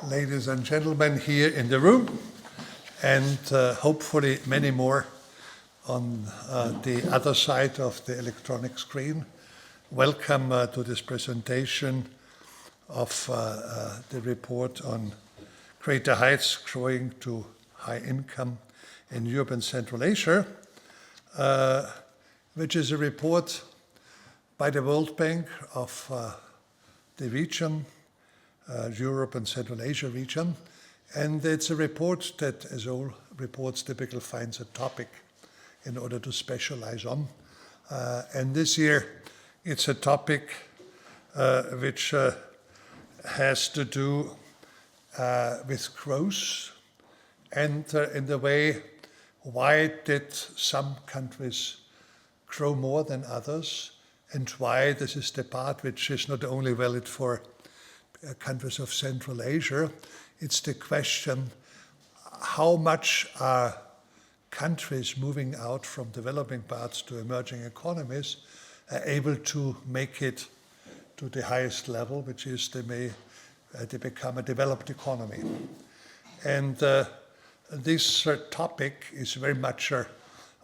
ladies and gentlemen here in the room, and hopefully many more on the other side of the electronic screen. Welcome to this presentation of the report on Greater Heights Growing to High Income in Europe and Central Asia, which is a report by the World Bank of the region, Europe and Central Asia region. And it's a report that, as all reports typically, finds a topic in order to specialize on. And this year, it's a topic which has to do with growth and in the way, why did some countries grow more than others, and why this is the part which is not only valid for countries of Central Asia. It's the question, how much are countries moving out from developing parts to emerging economies able to make it to the highest level, which is they become a developed economy. And this topic is very much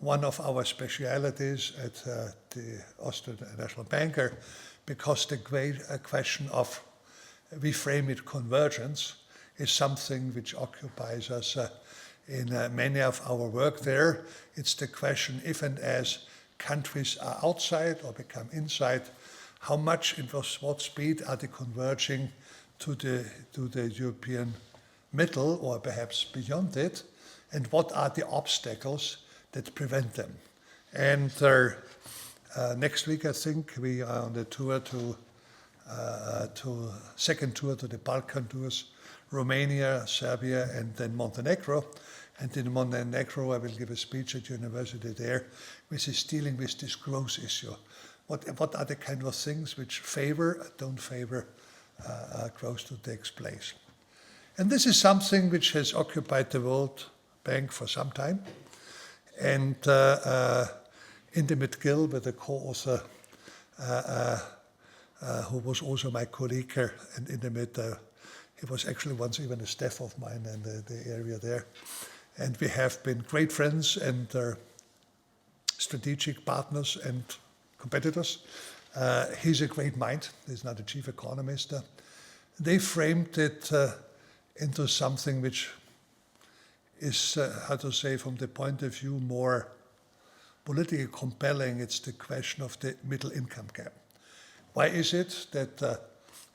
one of our specialities at the Austrian Nationalbank, because the great question of, we frame it, convergence, is something which occupies us in many of our work there. It's the question, if and as countries are outside or become inside, how much and with what speed are they converging to the European middle, or perhaps beyond it, and what are the obstacles that prevent them. And next week, I think, we are on the tour second tour to the Balkan tours, Romania, Serbia, and then Montenegro. And in Montenegro, I will give a speech at university there, which is dealing with this growth issue. What are the kind of things which favor, don't favor growth to take place? And this is something which has occupied the World Bank for some time. And Intimate Gill, with a co-author, who was also my colleague and Intimate, he was actually once even a staff of mine in the area there. And we have been great friends and strategic partners and competitors. He's a great mind. He's not a chief economist. They framed it into something which is, how to say, from the point of view more politically compelling. It's the question of the middle income gap. Why is it that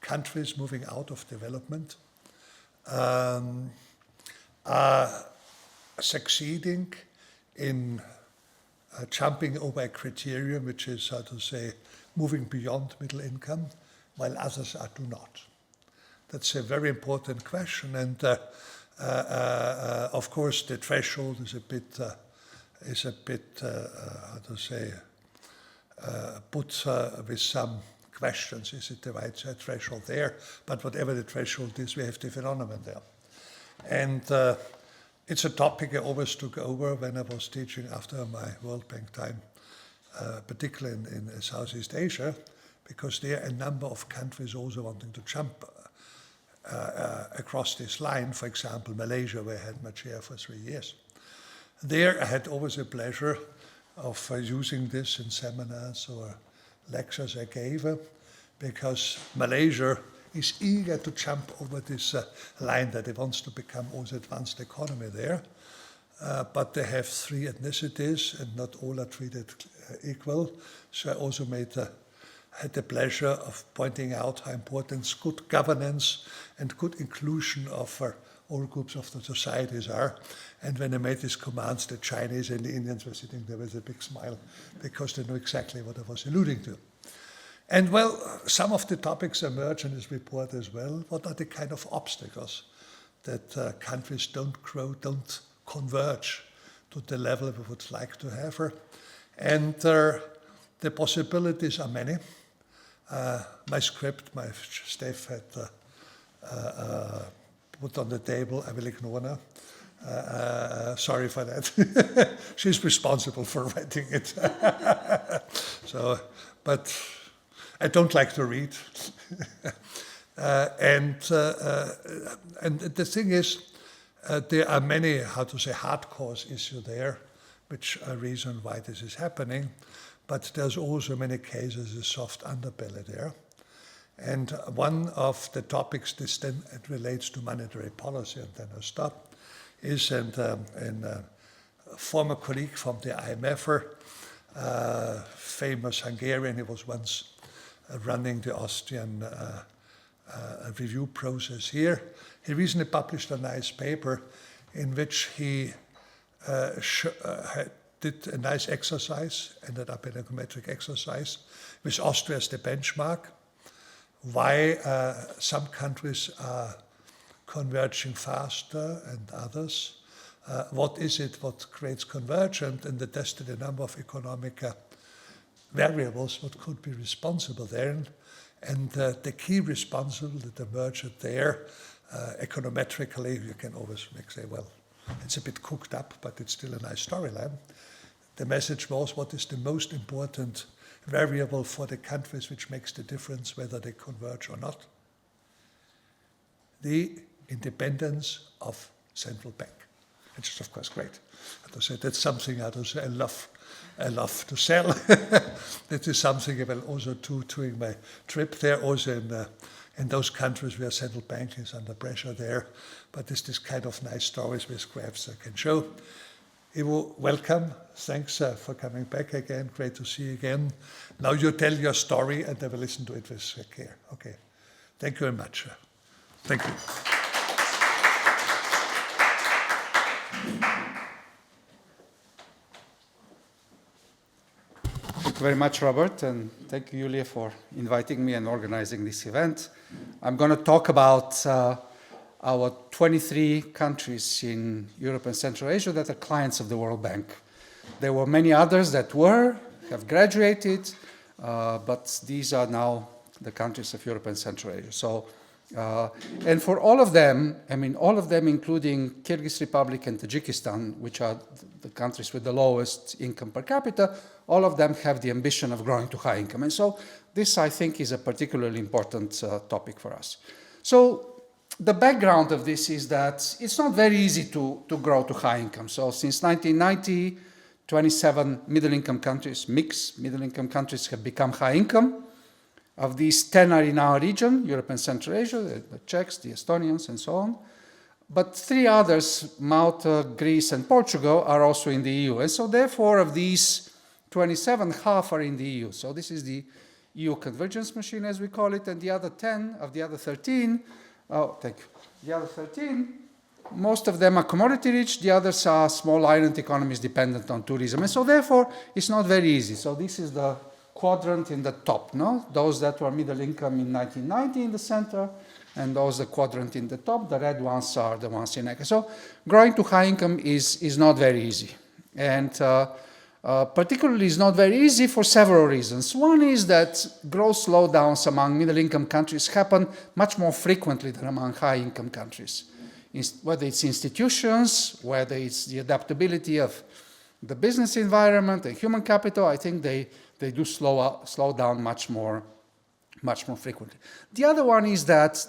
countries moving out of development are succeeding in jumping over a criterion which is, how to say, moving beyond middle income, while others do not? That's a very important question, and of course the threshold is a bit, how to say, put with some questions. Is it the right threshold there? But whatever the threshold is, we have the phenomenon there. And it's a topic I always took over when I was teaching after my World Bank time, particularly in Southeast Asia, because there are a number of countries also wanting to jump across this line. For example, Malaysia, where I had my chair for 3 years. There I had always a pleasure of using this in seminars or lectures I gave, because Malaysia is eager to jump over this line that it wants to become also advanced economy there. But they have 3 ethnicities and not all are treated equal. So I also had the pleasure of pointing out how important good governance and good inclusion of all groups of the societies are. And when I made these commands, the Chinese and the Indians were sitting there with a big smile, because they knew exactly what I was alluding to. And well, some of the topics emerge in this report as well. What are the kind of obstacles that countries don't grow, don't converge to the level we would like to have? And the possibilities are many. My script, my staff had put on the table. I will ignore now. Sorry for that. She's responsible for writing it. So, but I don't like to read. And the thing is, there are many, hardcore issues there, which are reason why this is happening, but there's also many cases of soft underbelly there. And one of the topics this then it relates to monetary policy, and then I'll stop, is a former colleague from the IMF, famous Hungarian, he was once running the Austrian review process here. He recently published a nice paper in which he did a nice exercise, ended up in a econometric exercise, with Austria as the benchmark, why some countries are converging faster and others. What is it what creates convergence, and they tested a number of economic variables what could be responsible there. And the key responsible that emerged there, econometrically, you can always say, well, it's a bit cooked up, but it's still a nice storyline. The message was, what is the most important variable for the countries which makes the difference whether they converge or not? The independence of central bank, which is of course great. I say that's something I love to sell. That is something I will also do during my trip there, also in those countries where central bank is under pressure there. But it's this kind of nice stories with graphs I can show. Ivo, welcome. Thanks for coming back again. Great to see you again. Now you tell your story and I will listen to it with care. Okay. Thank you very much. Thank you. Thank you very much, Robert, and thank you, Julia, for inviting me and organizing this event. I'm going to talk about our 23 countries in Europe and Central Asia that are clients of the World Bank. There were many others that have graduated, but these are now the countries of Europe and Central Asia. So, and for all of them, including Kyrgyz Republic and Tajikistan, which are the countries with the lowest income per capita, all of them have the ambition of growing to high income. And so this, I think, is a particularly important topic for us. So the background of this is that it's not very easy to grow to high income. So since 1990, 27 middle-income countries, mixed middle-income countries, have become high income. Of these, 10 are in our region, Europe and Central Asia, the Czechs, the Estonians, and so on. But 3 others, Malta, Greece, and Portugal, are also in the EU. And so therefore, of these 27, half are in the EU. So this is the EU convergence machine, as we call it, and the other 10 of the other 13, the other 13, most of them are commodity rich, the others are small island economies dependent on tourism. And so therefore, it's not very easy. So this is the quadrant in the top, no? Those that were middle income in 1990 in the center, and those the quadrant in the top, the red ones are the ones in X. So growing to high income is not very easy. And particularly is not very easy for several reasons. One is that growth slowdowns among middle-income countries happen much more frequently than among high-income countries. Whether it's institutions, whether it's the adaptability of the business environment and human capital, I think they do slow down much more frequently. The other one is that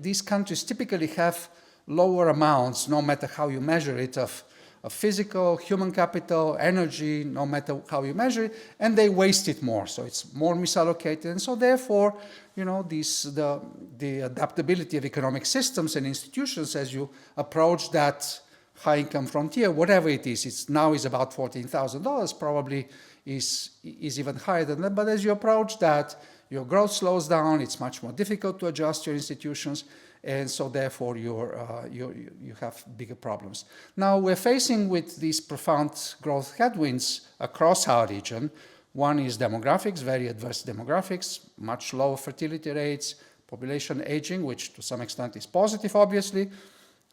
these countries typically have lower amounts, no matter how you measure it, of physical, human capital, energy, no matter how you measure it, and they waste it more. So it's more misallocated. And so therefore, the adaptability of economic systems and institutions as you approach that high-income frontier, whatever it is, now is about $14,000, probably is even higher than that. But as you approach that, your growth slows down, it's much more difficult to adjust your institutions, and so therefore you have bigger problems. Now we're facing with these profound growth headwinds across our region. One is demographics, very adverse demographics, much lower fertility rates, population aging, which to some extent is positive, obviously,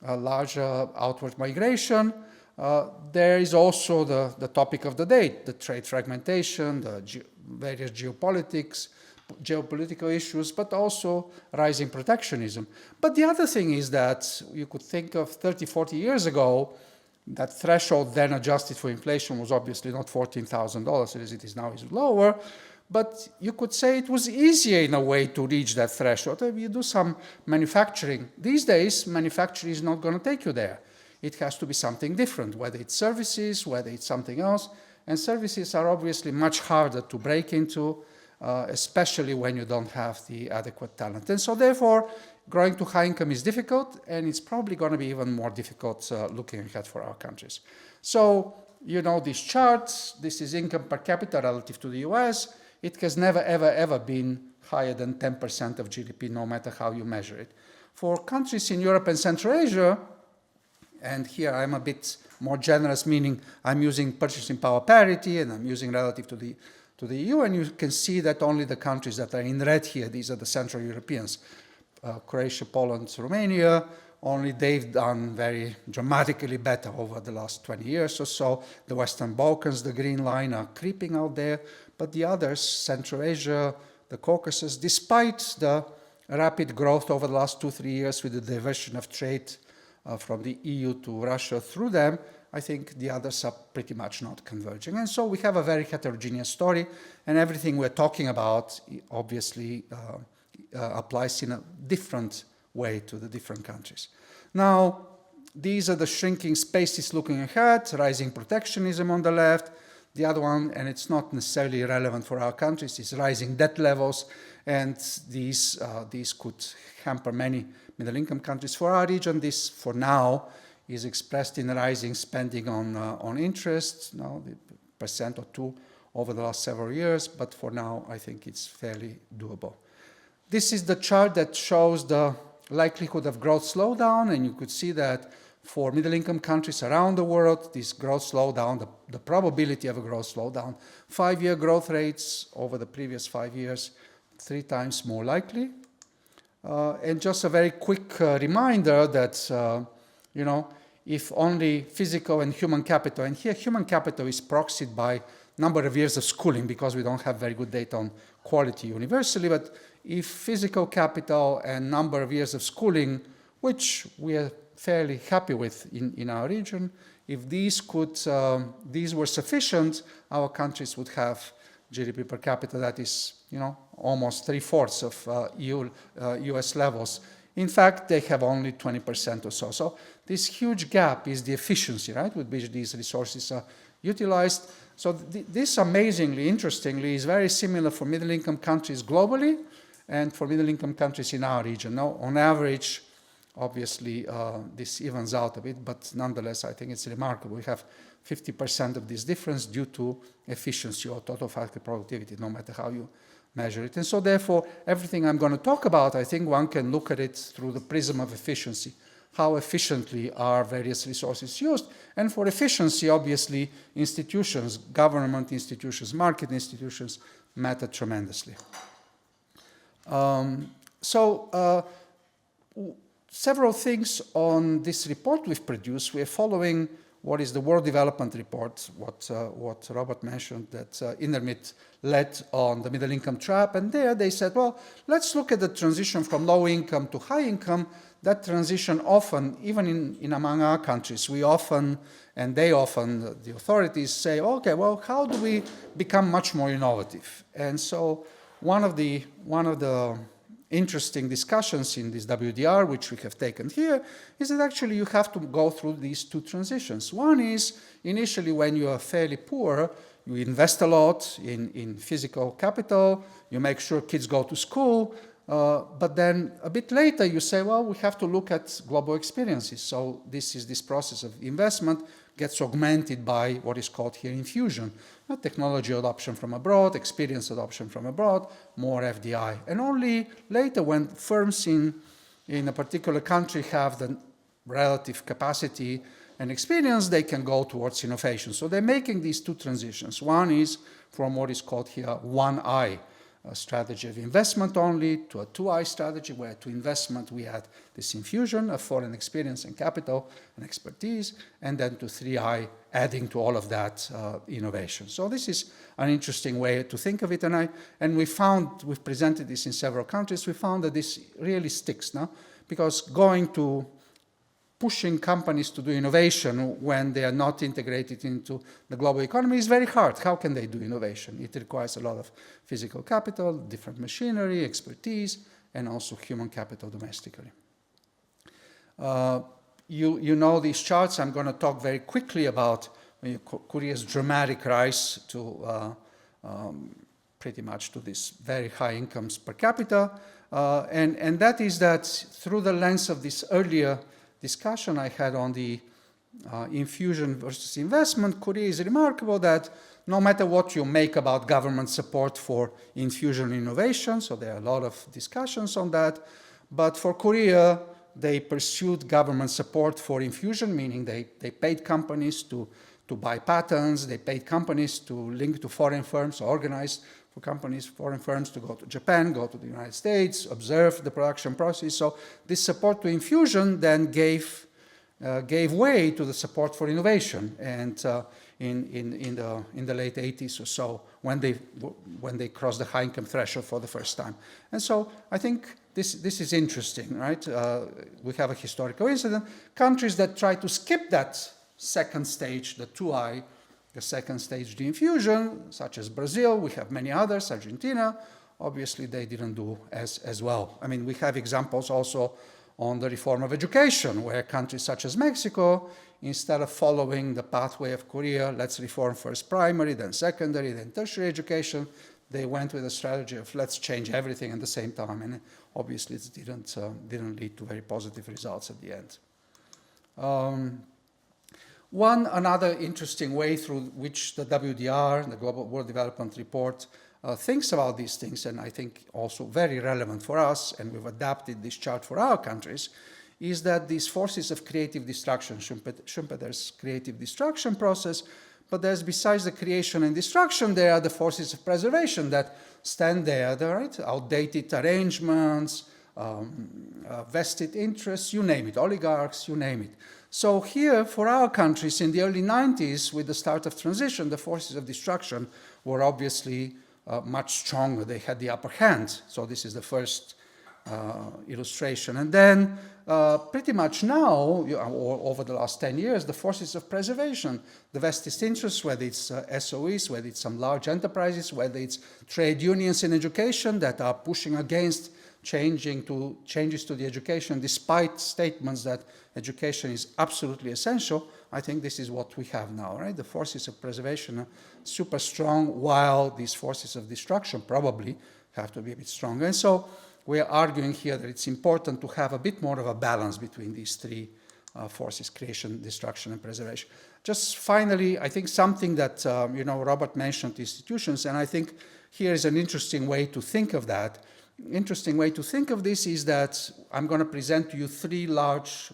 a larger outward migration. There is also the topic of the day, the trade fragmentation, the various geopolitical issues, but also rising protectionism. But the other thing is that you could think of 30, 40 years ago, that threshold then adjusted for inflation was obviously not $14,000 as it is now, is lower, but you could say it was easier in a way to reach that threshold. If you do some manufacturing, these days, manufacturing is not going to take you there. It has to be something different, whether it's services, whether it's something else. And services are obviously much harder to break into, especially when you don't have the adequate talent. And so therefore, growing to high income is difficult, and it's probably going to be even more difficult looking ahead for our countries. So, you know these charts. This is income per capita relative to the US. It has never, ever, ever been higher than 10% of GDP, no matter how you measure it. For countries in Europe and Central Asia, and here I'm a bit more generous, meaning I'm using purchasing power parity and I'm using relative to the EU, and you can see that only the countries that are in red here, these are the Central Europeans, Croatia, Poland, Romania, only they've done very dramatically better over the last 20 years or so. The Western Balkans, the green line, are creeping out there, but the others, Central Asia, the Caucasus, despite the rapid growth over the last 2-3 years with the diversion of trade from the EU to Russia through them, I think the others are pretty much not converging. And so we have a very heterogeneous story, and everything we're talking about obviously applies in a different way to the different countries. Now, these are the shrinking spaces looking ahead, rising protectionism on the left. The other one, and it's not necessarily relevant for our countries, is rising debt levels, and these could hamper many middle-income countries. For our region, this, for now, is expressed in rising spending on interest, now the percent or two over the last several years, but for now, I think it's fairly doable. This is the chart that shows the likelihood of growth slowdown, and you could see that for middle-income countries around the world, this growth slowdown, the probability of a growth slowdown, 5-year growth rates over the previous 5 years, 3 times more likely. And just a very quick reminder that, you know, if only physical and human capital, and here human capital is proxied by number of years of schooling because we don't have very good data on quality universally, but if physical capital and number of years of schooling, which we are fairly happy with in our region, if these were sufficient, our countries would have GDP per capita that is, you know, almost 3/4 of US levels. In fact, they have only 20% or so. So this huge gap is the efficiency, right, with which these resources are utilized. So this, amazingly, interestingly, is very similar for middle-income countries globally and for middle-income countries in our region. Now, on average, obviously, this evens out a bit, but nonetheless, I think it's remarkable. We have 50% of this difference due to efficiency or total factory productivity, no matter how you measure it. And so, therefore, everything I'm going to talk about, I think one can look at it through the prism of efficiency. How efficiently are various resources used? And for efficiency, obviously, institutions, government institutions, market institutions matter tremendously. Several things on this report we've produced. We're following what is the World Development Report, what Robert mentioned, that INDERMIT led on the middle income trap. And there they said, well, let's look at the transition from low income to high income. That transition often, even in among our countries, we often, and they often, the authorities say, okay, well, how do we become much more innovative? And so one of the interesting discussions in this WDR, which we have taken here, is that actually you have to go through these two transitions. One is, initially when you are fairly poor, you invest a lot in physical capital, you make sure kids go to school, but then a bit later you say, well, we have to look at global experiences. So this process of investment gets augmented by what is called here infusion. Technology adoption from abroad, experience adoption from abroad, more FDI. And only later when firms in a particular country have the relative capacity and experience, they can go towards innovation. So they're making these two transitions. One is from what is called here 1I, a strategy of investment only, to a 2I strategy, where to investment we had this infusion of foreign experience and capital and expertise, and then to 3I, adding to all of that innovation. So this is an interesting way to think of it, and we've presented this in several countries, we found that this really sticks now, because going to pushing companies to do innovation when they are not integrated into the global economy is very hard. How can they do innovation? It requires a lot of physical capital, different machinery, expertise, and also human capital domestically. You know these charts. I'm going to talk very quickly about Korea's dramatic rise to pretty much to this very high incomes per capita. And that is that through the lens of this earlier discussion I had on the infusion versus investment, Korea is remarkable that no matter what you make about government support for infusion innovation, so there are a lot of discussions on that, but for Korea, they pursued government support for infusion, meaning they paid companies to buy patents, they paid companies to link to foreign firms, organized for companies, foreign firms to go to Japan, go to the United States, observe the production process. So this support to infusion then gave way to the support for innovation, and in the late 80s or so, when they crossed the high income threshold for the first time. And so I think this is interesting, right? We have a historical incident. Countries that try to skip that second stage, the 2I, the second stage, the infusion, such as Brazil, we have many others, Argentina, obviously they didn't do as well. I mean, we have examples also on the reform of education, where countries such as Mexico, instead of following the pathway of Korea, let's reform first primary, then secondary, then tertiary education, they went with a strategy of let's change everything at the same time, and obviously it didn't lead to very positive results at the end. Another interesting way through which the WDR, the Global World Development Report, thinks about these things, and I think also very relevant for us, and we've adapted this chart for our countries, is that these forces of creative destruction, Schumpeter's creative destruction process, but there's, besides the creation and destruction, there are the forces of preservation that stand there, right? Outdated arrangements, vested interests, you name it, oligarchs, you name it. So here, for our countries in the early 90s, with the start of transition, the forces of destruction were obviously much stronger. They had the upper hand. So this is the first illustration. And then pretty much now, or over the last 10 years, the forces of preservation, the vested interests, whether it's SOEs, whether it's some large enterprises, whether it's trade unions in education that are pushing against changes to the education, despite statements that education is absolutely essential. I think this is what we have now, right? The forces of preservation are super strong, while these forces of destruction probably have to be a bit stronger. And so we are arguing here that it's important to have a bit more of a balance between these three forces: creation, destruction, and preservation. Just finally, I think something that, Robert mentioned institutions, and I think here is an interesting way to think of that. Interesting way to think of this is that I'm going to present to you three large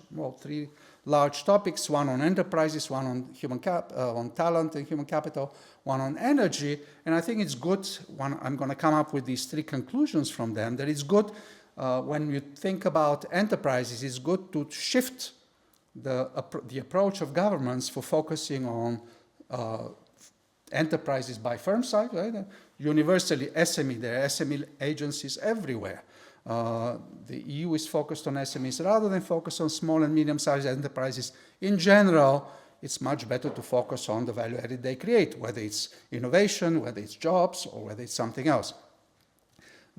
topics: one on enterprises, one on on talent and human capital, one on energy. And I think it's good, I'm going to come up with these three conclusions from them, that it's good when you think about enterprises, it's good to shift the approach of governments for focusing on enterprises by firm side, right? Universally SME, there are SME agencies everywhere. The EU is focused on SMEs rather than focus on small and medium-sized enterprises. In general, it's much better to focus on the value added they create, whether it's innovation, whether it's jobs, or whether it's something else.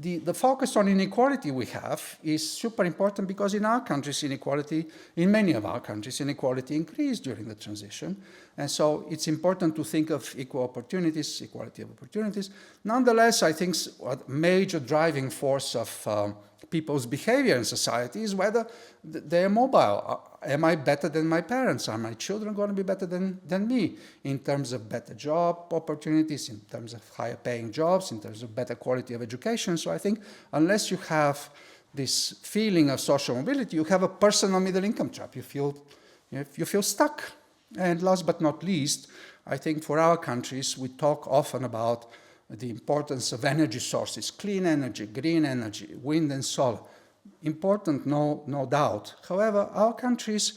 The focus on inequality we have is super important because in our countries, in many of our countries, inequality increased during the transition. And so it's important to think of equal opportunities, equality of opportunities. Nonetheless, I think a major driving force of people's behavior in society is whether they're mobile. Am I better than my parents? Are my children going to be better than me in terms of better job opportunities, in terms of higher paying jobs, in terms of better quality of education? So I think unless you have this feeling of social mobility, you have a personal middle income trap. You feel stuck. And last but not least, I think for our countries, we talk often about the importance of energy sources, clean energy, green energy, wind and solar. Important, no doubt. However, our countries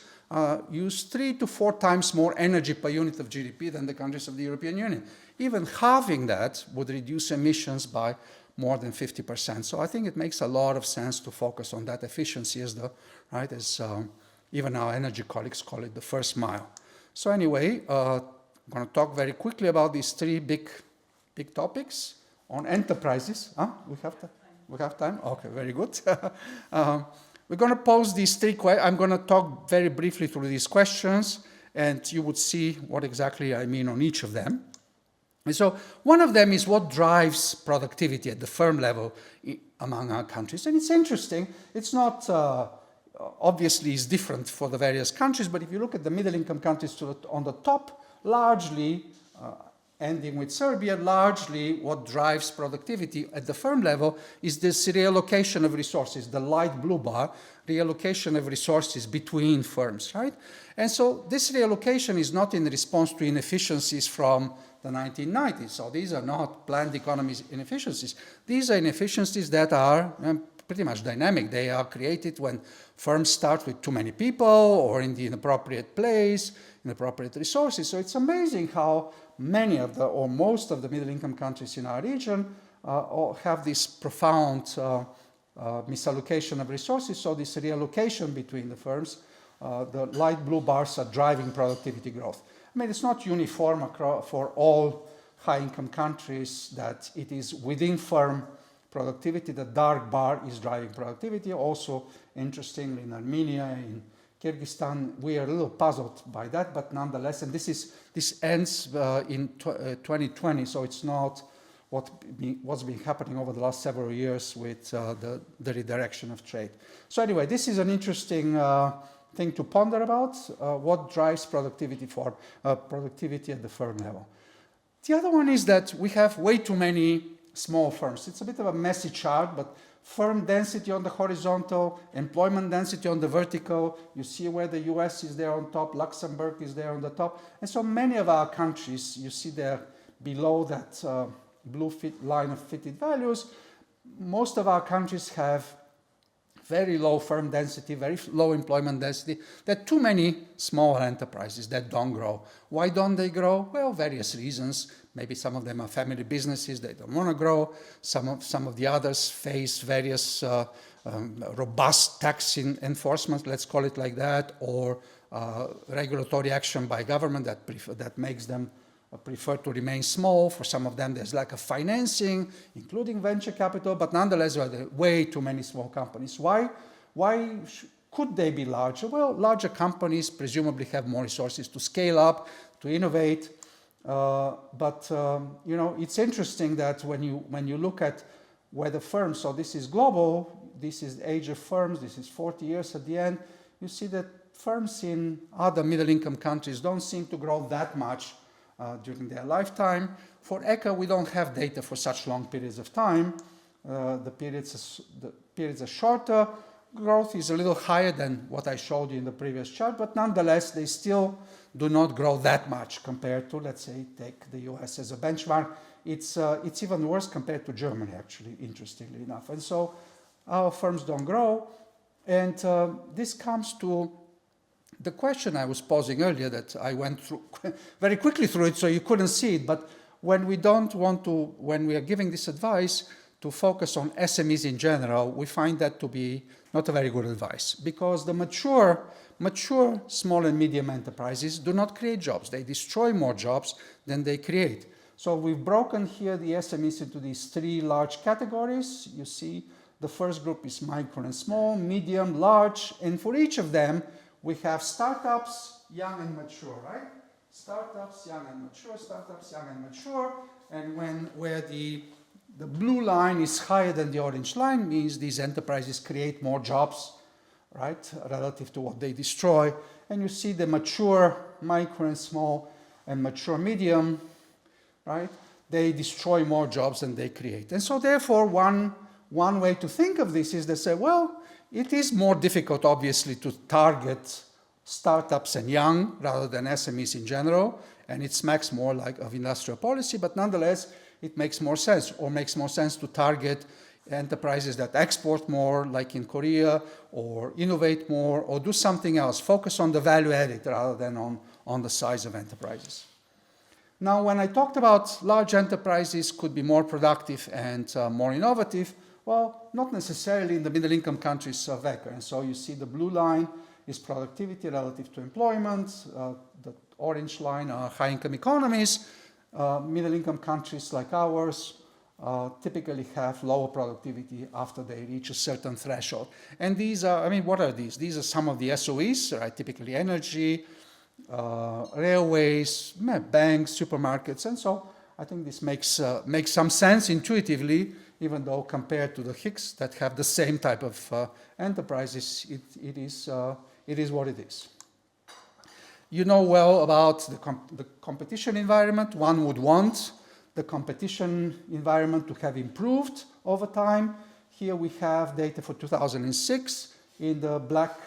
use 3 to 4 times more energy per unit of GDP than the countries of the European Union. Even halving that would reduce emissions by more than 50%. So I think it makes a lot of sense to focus on that efficiency as even our energy colleagues call it the first mile. So anyway, I'm going to talk very quickly about these three big topics on enterprises. We have time? Okay, very good. We're going to pose these three questions. I'm going to talk very briefly through these questions, and you would see what exactly I mean on each of them. And so one of them is what drives productivity at the firm level among our countries. And it's interesting. It's not, obviously, it's different for the various countries, but if you look at the middle-income countries on the top, largely, ending with Serbia, largely what drives productivity at the firm level is this reallocation of resources, the light blue bar, reallocation of resources between firms, right? And so this reallocation is not in response to inefficiencies from the 1990s. So these are not planned economies inefficiencies. These are inefficiencies that are pretty much dynamic. They are created when firms start with too many people or in the inappropriate place, inappropriate resources. So it's amazing how many of the, or most of the middle-income countries in our region have this profound misallocation of resources. So this reallocation between the firms, the light blue bars are driving productivity growth. I mean, it's not uniform for all high-income countries that it is within firm productivity. The dark bar is driving productivity. Also, interestingly, in Armenia, in Kyrgyzstan, we are a little puzzled by that, but nonetheless, and this ends in 2020, so it's not what's been happening over the last several years with the redirection of trade. So anyway, this is an interesting thing to ponder about, what drives productivity for productivity at the firm level. The other one is that we have way too many small firms. It's a bit of a messy chart, but firm density on the horizontal, employment density on the vertical. You see where the US is there on top, Luxembourg is there on the top. And so many of our countries, you see there below that blue line of fitted values, most of our countries have very low firm density, very low employment density. There are too many small enterprises that don't grow. Why don't they grow? Well, various reasons. Maybe some of them are family businesses, they don't want to grow. Some of the others face various robust tax enforcement, let's call it like that, or regulatory action by government that makes them prefer to remain small. For some of them, there's lack of financing, including venture capital, but nonetheless, there are way too many small companies. Why could they be larger? Well, larger companies presumably have more resources to scale up, to innovate. But you know, it's interesting that when you look at where the firms, so this is global, this is the age of firms, this is 40 years at the end, you see that firms in other middle-income countries don't seem to grow that much during their lifetime. For ECA, we don't have data for such long periods of time. The periods are shorter. Growth is a little higher than what I showed you in the previous chart, but nonetheless, they still do not grow that much compared to, let's say, take the US as a benchmark. It's even worse compared to Germany, actually, interestingly enough. And so our firms don't grow. And this comes to the question I was posing earlier that I went through very quickly through it, so you couldn't see it. But when we are giving this advice to focus on SMEs in general, we find that to be not a very good advice, because the mature small and medium enterprises do not create jobs. They destroy more jobs than they create. So we've broken here the SMEs into these three large categories. You see the first group is micro and small, medium, large, and for each of them, we have startups, young and mature, right? Startups, young and mature, startups, young and mature, and where the blue line is higher than the orange line means these enterprises create more jobs, right, relative to what they destroy. And you see the mature micro and small and mature medium, right? They destroy more jobs than they create. And so therefore, one way to think of this is to say, well, it is more difficult, obviously, to target startups and young rather than SMEs in general, and it smacks more like of industrial policy, but nonetheless, it makes more sense, or makes more sense to target enterprises that export more, like in Korea, or innovate more, or do something else, focus on the value added rather than on the size of enterprises. Now, when I talked about large enterprises could be more productive and more innovative, well, not necessarily in the middle-income countries of ECA. And so you see the blue line is productivity relative to employment. The orange line are high-income economies. Middle-income countries like ours typically have lower productivity after they reach a certain threshold. And these are, I mean, what are these? These are some of the SOEs, right? Typically energy, railways, banks, supermarkets, and so I think this makes some sense intuitively, even though compared to the HICS that have the same type of enterprises, it is what it is. You know well about the competition environment. One would want the competition environment to have improved over time. Here we have data for 2006. In the black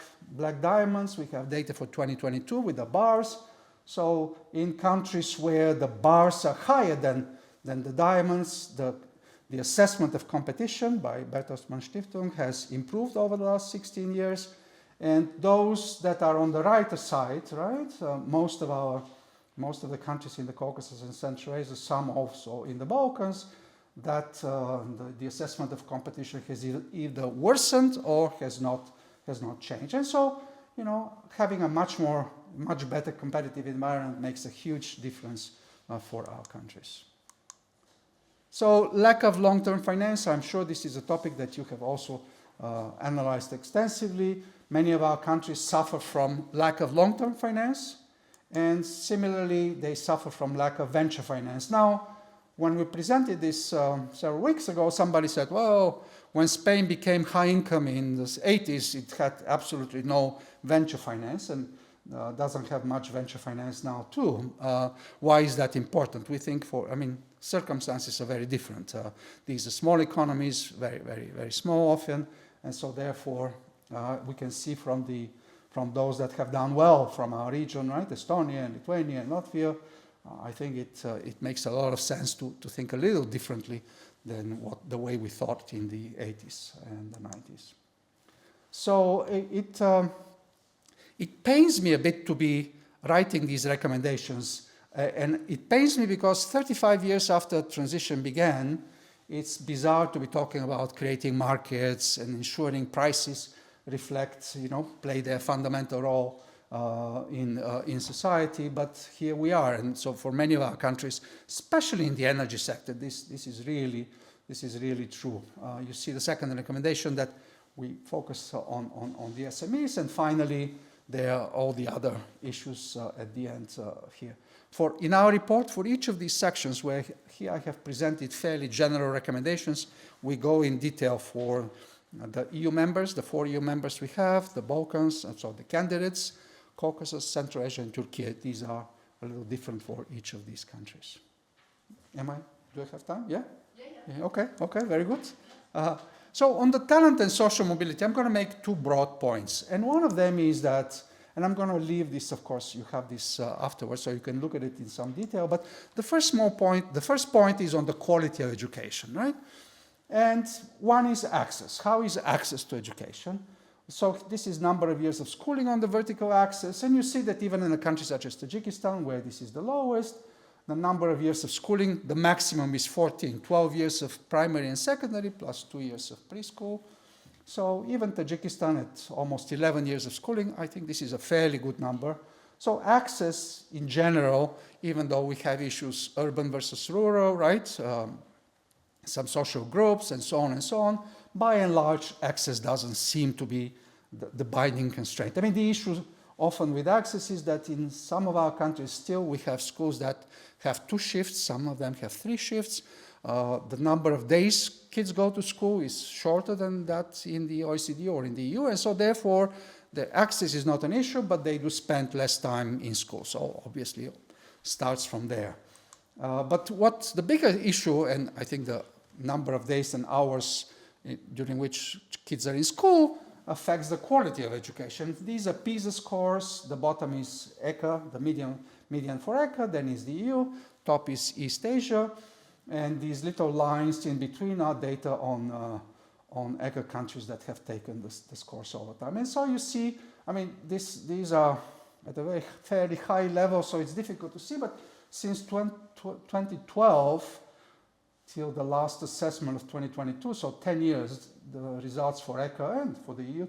diamonds, we have data for 2022 with the bars. So in countries where the bars are higher than the diamonds, the assessment of competition by Bertelsmann Stiftung has improved over the last 16 years. And those that are on the right side, right, most of the countries in the Caucasus and Central Asia, some also in the Balkans, that the assessment of competition has either worsened or has not changed. And so, you know, having a much better competitive environment makes a huge difference for our countries. So lack of long-term finance, I'm sure this is a topic that you have also analyzed extensively. Many of our countries suffer from lack of long-term finance, and similarly, they suffer from lack of venture finance. Now, when we presented this several weeks ago, somebody said, well, when Spain became high income in the 80s, it had absolutely no venture finance and doesn't have much venture finance now too. Why is that important? We think circumstances are very different. These are small economies, very, very, very small often, and so therefore we can see from those that have done well from our region, right, Estonia and Lithuania and Latvia, I think it makes a lot of sense to think a little differently than the way we thought in the 80s and the 90s. So it pains me a bit to be writing these recommendations, and it pains me because 35 years after transition began, it's bizarre to be talking about creating markets and ensuring prices reflect, play their fundamental role in society, but here we are. And so for many of our countries, especially in the energy sector, this is really true. You see the second recommendation that we focus on the SMEs, and finally there are all the other issues at the end here. In our report, for each of these sections, where here I have presented fairly general recommendations, we go in detail for the EU members, the 4 EU members we have, the Balkans, and so the candidates, Caucasus, Central Asia, and Turkey. These are a little different for each of these countries. Do I have time? Yeah? Yeah. Okay, very good. So on the talent and social mobility, I'm going to make 2 broad points. And one of them is that, and I'm going to leave this, of course, you have this afterwards, so you can look at it in some detail. But the first point is on the quality of education, right? And one is access. How is access to education? So this is number of years of schooling on the vertical axis, and you see that even in a country such as Tajikistan, where this is the lowest, the number of years of schooling, the maximum is 14, 12 years of primary and secondary, plus 2 years of preschool. So even Tajikistan at almost 11 years of schooling, I think this is a fairly good number. So access in general, even though we have issues urban versus rural, right? Some social groups and so on, by and large, access doesn't seem to be the binding constraint. I mean, the issue often with access is that in some of our countries still we have schools that have 2 shifts, some of them have 3 shifts. The number of days kids go to school is shorter than that in the OECD or in the EU, and so therefore the access is not an issue, but they do spend less time in school. So obviously it starts from there. But what's the bigger issue, and I think the number of days and hours during which kids are in school affects the quality of education. These are PISA scores. The bottom is ECA, the median for ECA, then is the EU, top is East Asia, and these little lines in between are data on ECA countries that have taken the scores over time. And so you see, I mean, these are at a fairly high level, so it's difficult to see, but since 2012, till the last assessment of 2022, so 10 years, the results for ECA and for the EU,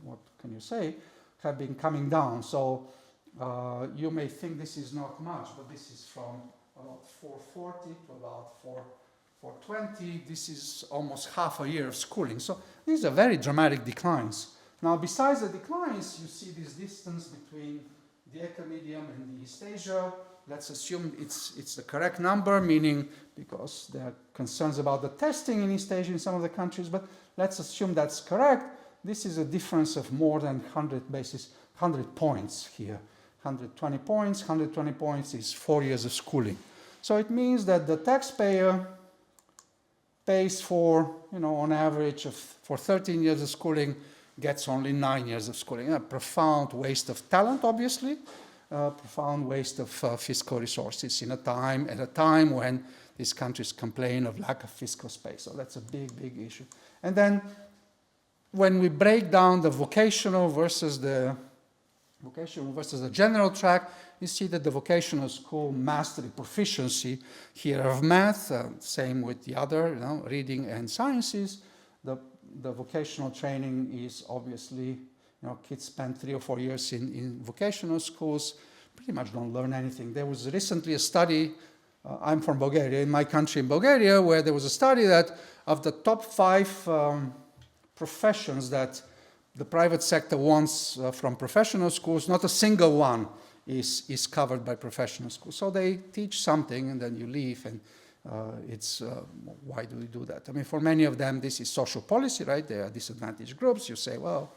what can you say, have been coming down. So you may think this is not much, but this is from about 440 to about 420. This is almost half a year of schooling. So these are very dramatic declines. Now, besides the declines, you see this distance between the ecomedium and the East Asia. Let's assume it's the correct number, meaning because there are concerns about the testing in East Asia in some of the countries, but let's assume that's correct. This is a difference of more than 100 points here. 120 points. 120 points is 4 years of schooling. So it means that the taxpayer pays for, on average, for 13 years of schooling, gets only 9 years of schooling. A profound waste of talent, obviously. Profound waste of fiscal resources at a time when these countries complain of lack of fiscal space. So that's a big, big issue. And then when we break down the vocational versus the general track, you see that the vocational school mastery proficiency here of math, same with the other, reading and sciences. The vocational training is obviously, kids spend 3 or 4 years in vocational schools, pretty much don't learn anything. There was recently a study, I'm from Bulgaria, in my country in Bulgaria, where there was a study that of the top 5 professions that the private sector wants from professional schools, not a single one is covered by professional schools. So they teach something and then you leave, and why do we do that? I mean, for many of them, this is social policy, right? They are disadvantaged groups. You say, well,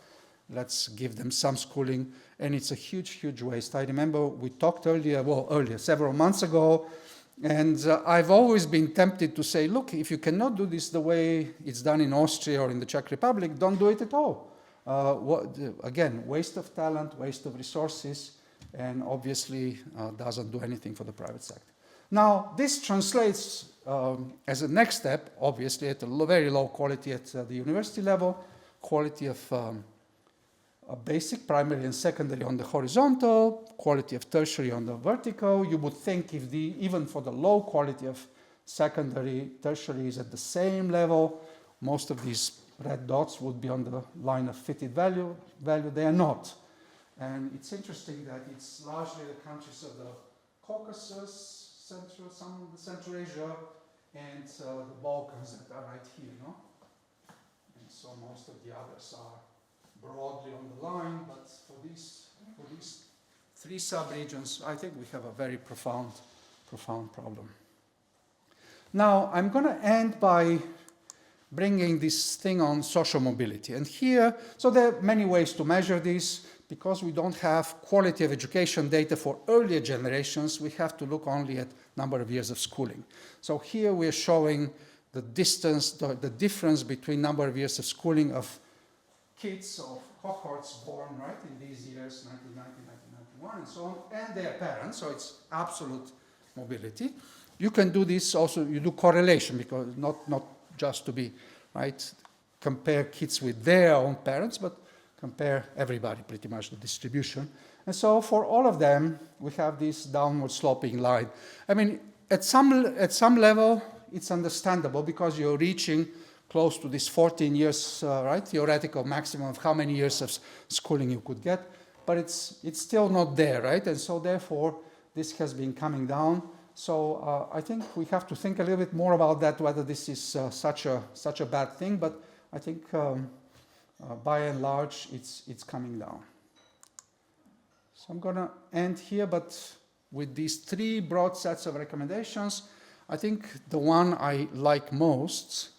let's give them some schooling, and it's a huge, huge waste. I remember we talked earlier, several months ago, and I've always been tempted to say, look, if you cannot do this the way it's done in Austria or in the Czech Republic, don't do it at all. Again, waste of talent, waste of resources, and obviously doesn't do anything for the private sector. Now, this translates as a next step, obviously, at a very low quality at the university level, quality of basic, primary, and secondary on the horizontal, quality of tertiary on the vertical. You would think if even for the low quality of secondary, tertiary is at the same level, most of these red dots would be on the line of fitted value. They are not. And it's interesting that it's largely the countries of the Caucasus, Central Asia, and the Balkans that are right here, And so most of the others are broadly on the line, but for these 3 sub-regions, I think we have a very profound problem. Now, I'm going to end by bringing this thing on social mobility. And here, so there are many ways to measure this. Because we don't have quality of education data for earlier generations, we have to look only at number of years of schooling. So here we're showing the distance, the difference between number of years of schooling of kids, of cohorts born right in these years, 1990, 1991, and so on, and their parents. So it's absolute mobility. You can do this also, you do correlation, because not just to be, compare kids with their own parents, but compare everybody, pretty much, the distribution. And so for all of them, we have this downward sloping line. I mean, at some level, it's understandable because you're reaching close to this 14 years, theoretical maximum of how many years of schooling you could get, but it's still not there, right? And so therefore, this has been coming down. So I think we have to think a little bit more about that, whether this is such a bad thing, but I think by and large, it's coming down. So I'm going to end here, but with these 3 broad sets of recommendations, I think the one I like most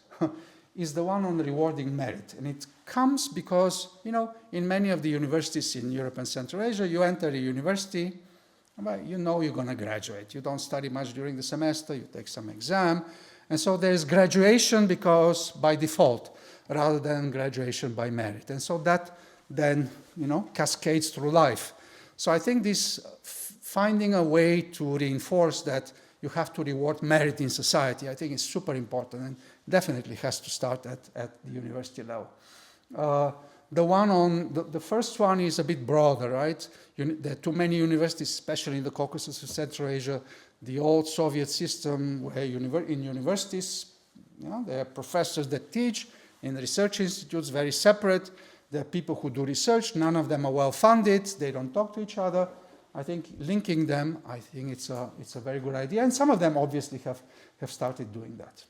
is the one on rewarding merit. And it comes because, in many of the universities in Europe and Central Asia, you enter a university, you're going to graduate. You don't study much during the semester, you take some exam. And so there's graduation because by default, rather than graduation by merit. And so that then, cascades through life. So I think this finding a way to reinforce that you have to reward merit in society, I think is super important and definitely has to start at the university level. The first one is a bit broader, right? There are too many universities, especially in the Caucasus of Central Asia, the old Soviet system where in universities, there are professors that teach, in research institutes, very separate. There are people who do research. None of them are well funded. They don't talk to each other. I think linking them, I think it's a very good idea. And some of them obviously have started doing that.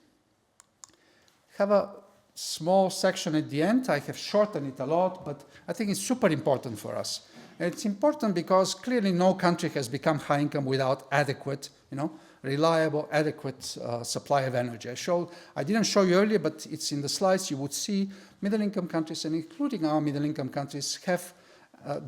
Have a small section at the end. I have shortened it a lot, but I think it's super important for us. And it's important because clearly no country has become high income without adequate, reliable, adequate supply of energy. I didn't show you earlier, but it's in the slides. You would see middle-income countries, and including our middle-income countries,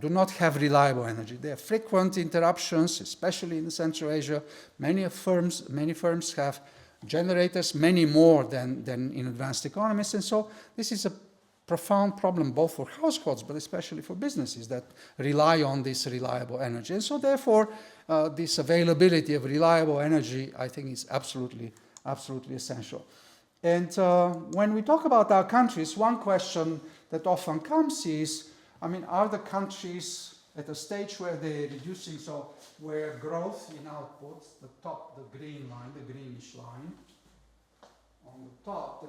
do not have reliable energy. There are frequent interruptions, especially in Central Asia. Many firms have generators, many more than in advanced economies. And so this is a profound problem both for households, but especially for businesses that rely on this reliable energy. And so therefore, this availability of reliable energy, I think, is absolutely essential. And when we talk about our countries, one question that often comes is, are the countries at a stage where they're reducing, so where growth in output, the top, the green line, the greenish line, on the top, the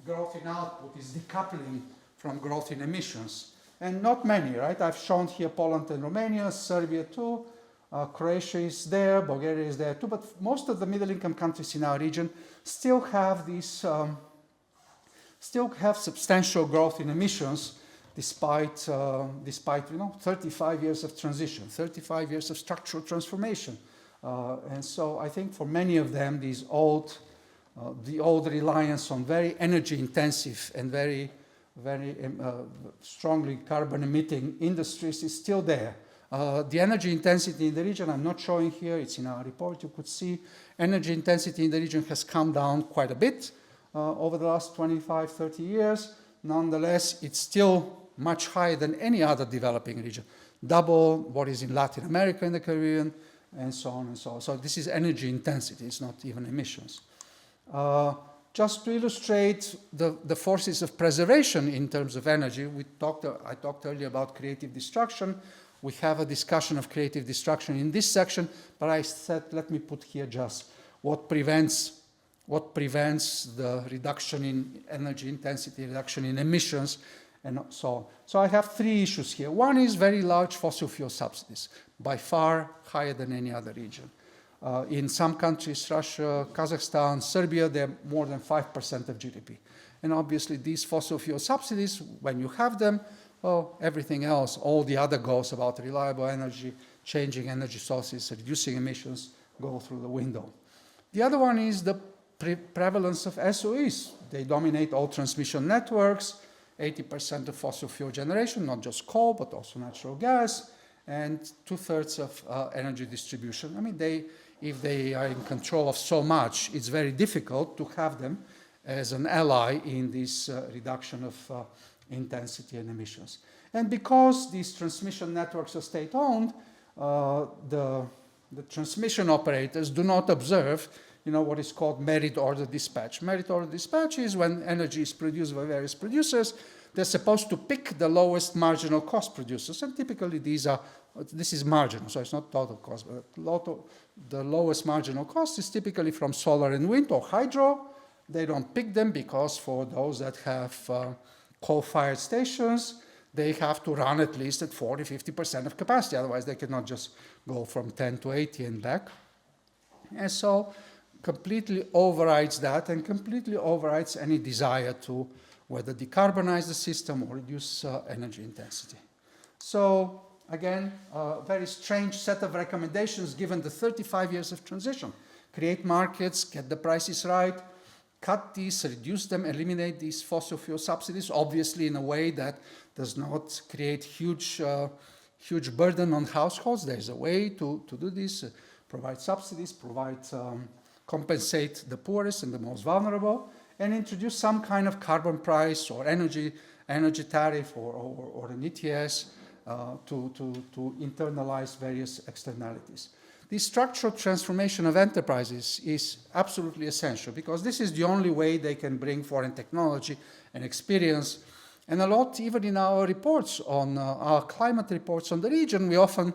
growth in output is decoupling from growth in emissions. And not many, right? I've shown here Poland and Romania, Serbia too, Croatia is there, Bulgaria is there too, but most of the middle-income countries in our region still have substantial growth in emissions despite 35 years of transition, 35 years of structural transformation. And so I think for many of them, the old reliance on very energy-intensive and very strongly carbon-emitting industries is still there. The energy intensity in the region, I'm not showing here, it's in our report, you could see energy intensity in the region has come down quite a bit over the last 25, 30 years. Nonetheless, it's still much higher than any other developing region, double what is in Latin America and the Caribbean, and so on and so on. So this is energy intensity, it's not even emissions. Just to illustrate the forces of preservation in terms of energy, I talked earlier about creative destruction. We have a discussion of creative destruction in this section, but I said, let me put here just what prevents the reduction in energy intensity, reduction in emissions, and so on. So I have three issues here. One is very large fossil fuel subsidies, by far higher than any other region. In some countries, Russia, Kazakhstan, Serbia, they're more than 5% of GDP. And obviously these fossil fuel subsidies, when you have them, well, everything else, all the other goals about reliable energy, changing energy sources, reducing emissions, go through the window. The other one is the prevalence of SOEs. They dominate all transmission networks, 80% of fossil fuel generation, not just coal, but also natural gas, and 2/3 of energy distribution. If they are in control of so much, it's very difficult to have them as an ally in this reduction of intensity and emissions. And because these transmission networks are state-owned, the transmission operators do not observe what is called merit order dispatch. Merit order dispatch is when energy is produced by various producers, they're supposed to pick the lowest marginal cost producers, and typically this is marginal, so it's not total cost, but the lowest marginal cost is typically from solar and wind or hydro. They don't pick them because for those that have coal-fired stations, they have to run at least at 40-50% of capacity, otherwise they cannot just go from 10 to 80 and back. And so completely overrides that and completely overrides any desire to whether decarbonize the system or reduce energy intensity. So again, a very strange set of recommendations given the 35 years of transition. Create markets, get the prices right, cut these, reduce them, eliminate these fossil fuel subsidies, obviously in a way that does not create huge burden on households. There's a way to do this, provide subsidies, compensate the poorest and the most vulnerable, and introduce some kind of carbon price or energy tariff or an ETS to internalize various externalities. The structural transformation of enterprises is absolutely essential because this is the only way they can bring foreign technology and experience. And a lot, even in our reports on our climate reports on the region, we often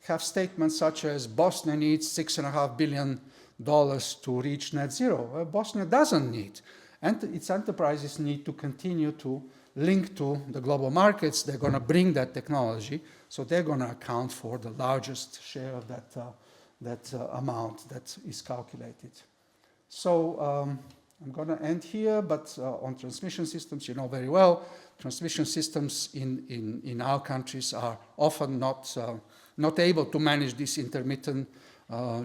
have statements such as Bosnia needs $6.5 billion to reach net zero. Bosnia doesn't need, and its enterprises need to continue to linked to the global markets, they're going to bring that technology. So they're going to account for the largest share of that amount that is calculated. So I'm going to end here, but on transmission systems, you know very well, transmission systems in our countries are often not able to manage this intermittent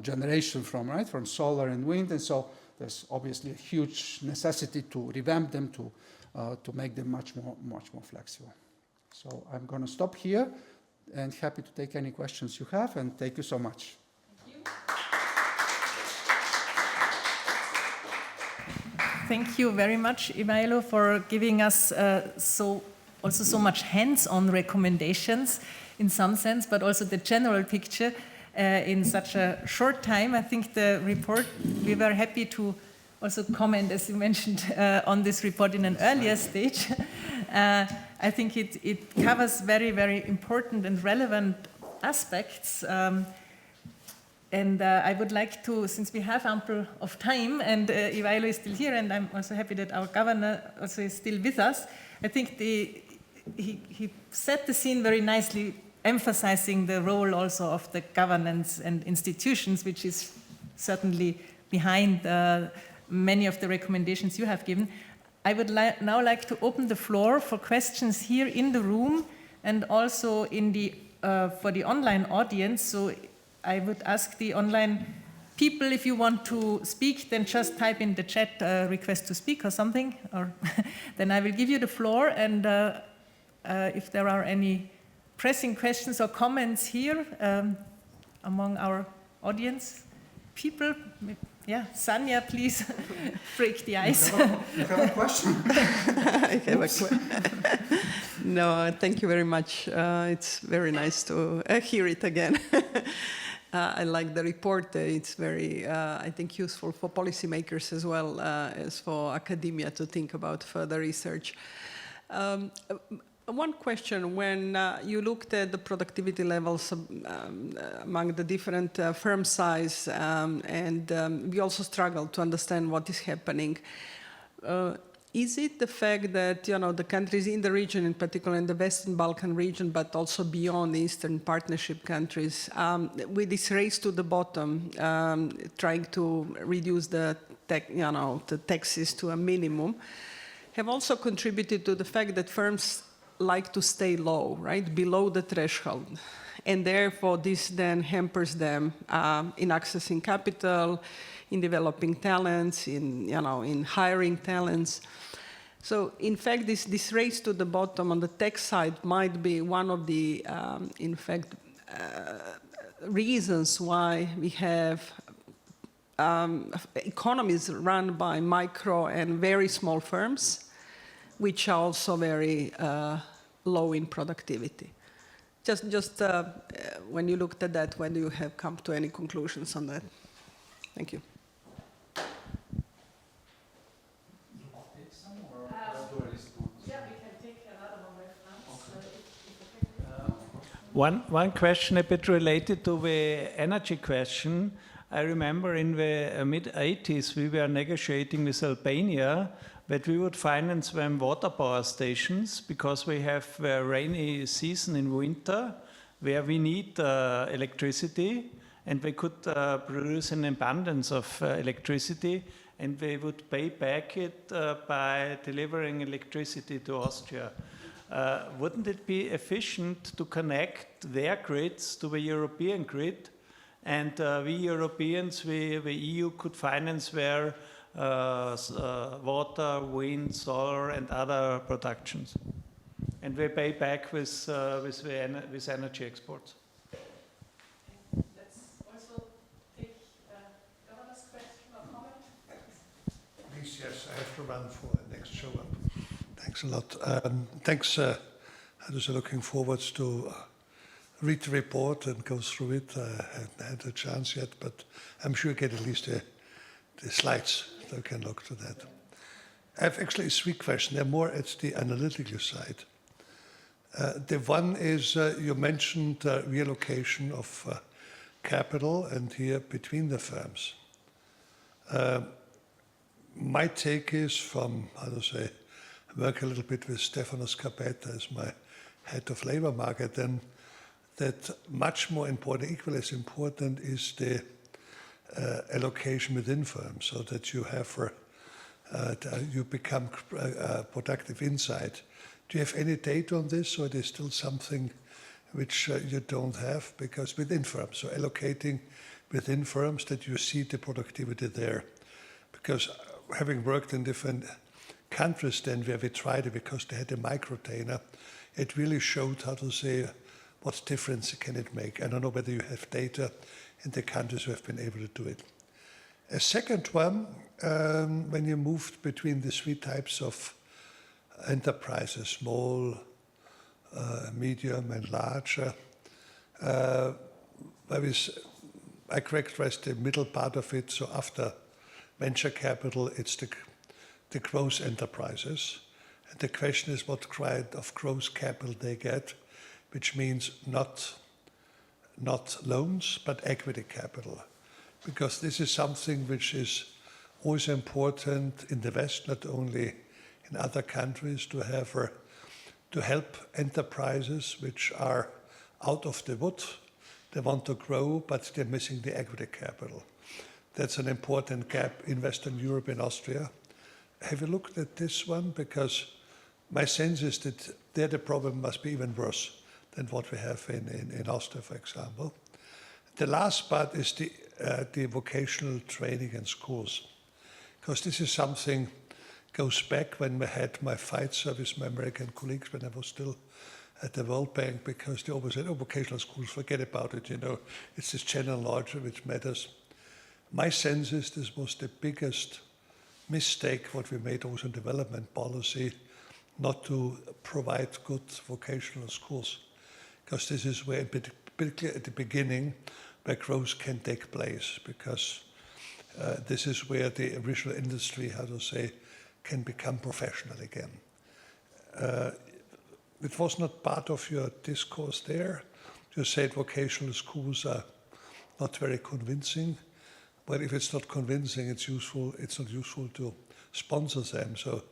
generation from solar and wind, and so there's obviously a huge necessity to revamp them, to make them much more flexible. So I'm going to stop here, and happy to take any questions you have, and thank you so much. Thank you very much, Ivailo, for giving us so much hands-on recommendations in some sense, but also the general picture in such a short time. I think the report, we were happy to also comment, as you mentioned, on this report in an earlier stage. I think it covers very, very important and relevant aspects. And I would like to, since we have ample of time, and Ivailo is still here, and I'm also happy that our governor also is still with us, I think he set the scene very nicely, emphasizing the role also of the governance and institutions, which is certainly behind many of the recommendations you have given. I would now like to open the floor for questions here in the room and also in the, for the online audience. So I would ask the online people, if you want to speak, then just type in the chat request to speak or something, or then I will give you the floor. And if there are any pressing questions or comments here among our audience people, yeah, Sanja, please break the ice. You have a question? I have a question. No, thank you very much. It's very nice to hear it again. I like the report. It's very, I think, useful for policymakers as well as for academia to think about further research. One question, when you looked at the productivity levels among the different firm size, and we also struggled to understand what is happening. Is it the fact that, you know, the countries in the region, in particular in the Western Balkan region, but also beyond the Eastern Partnership countries, with this race to the bottom, trying to reduce the taxes to a minimum, have also contributed to the fact that firms like to stay low, right, below the threshold, and therefore this then hampers them in accessing capital, in developing talents, in hiring talents. So in fact, this race to the bottom on the tech side might be one of the, reasons why we have economies run by micro and very small firms, which are also very low in productivity. Just when you looked at that, when do you have come to any conclusions on that? Thank you. One question a bit related to the energy question. I remember in the mid-80s we were negotiating with Albania that we would finance them water power stations because we have a rainy season in winter where we need electricity, and they could produce an abundance of electricity, and they would pay back it by delivering electricity to Austria. Wouldn't it be efficient to connect their grids to the European grid, and we Europeans, the EU, could finance their water, wind, solar, and other productions, and they pay back with energy exports? Let's also take Governor's question or comment. Please, yes, I have to run for the next show up. Thanks a lot. Thanks. I was looking forward to read the report and go through it. I haven't had a chance yet, but I'm sure you get at least the slides, so I can look to that. I have actually 3 questions. They're more at the analytical side. The one is you mentioned reallocation of capital, and here between the firms. My take is from, how to say, work a little bit with Stefanos Kapeta as my head of labor market, then that much more important, equally as important, is the allocation within firms, so that you have you become productive inside. Do you have any data on this, or it is still something which you don't have? Because within firms, so allocating within firms, that you see the productivity there. Because having worked in different countries then where we tried it, because they had a microtainer, it really showed, how to say, what difference can it make. I don't know whether you have data in the countries who have been able to do it. A second one, when you moved between the three types of enterprises, small, medium, and large, I characterized the middle part of it. So after venture capital, it's the growth enterprises. And the question is what kind of growth capital they get, which means not loans, but equity capital. Because this is something which is always important in the West, not only in other countries, to have to help enterprises which are out of the wood. They want to grow, but they're missing the equity capital. That's an important gap in Western Europe and Austria. Have you looked at this one? Because my sense is that there the problem must be even worse than what we have in Austria, for example. The last part is the vocational training and schools. Because this is something goes back when we had my fight service, my American colleagues, when I was still at the World Bank, because they always said, oh, vocational schools, forget about it, it's this general knowledge which matters. My sense is this was the biggest mistake what we made also in development policy, not to provide good vocational schools. Because this is where, particularly at the beginning, where growth can take place, because this is where the original industry, how to say, can become professional again. It was not part of your discourse there. You said vocational schools are not very convincing, but if it's not convincing, it's not useful to sponsor them. So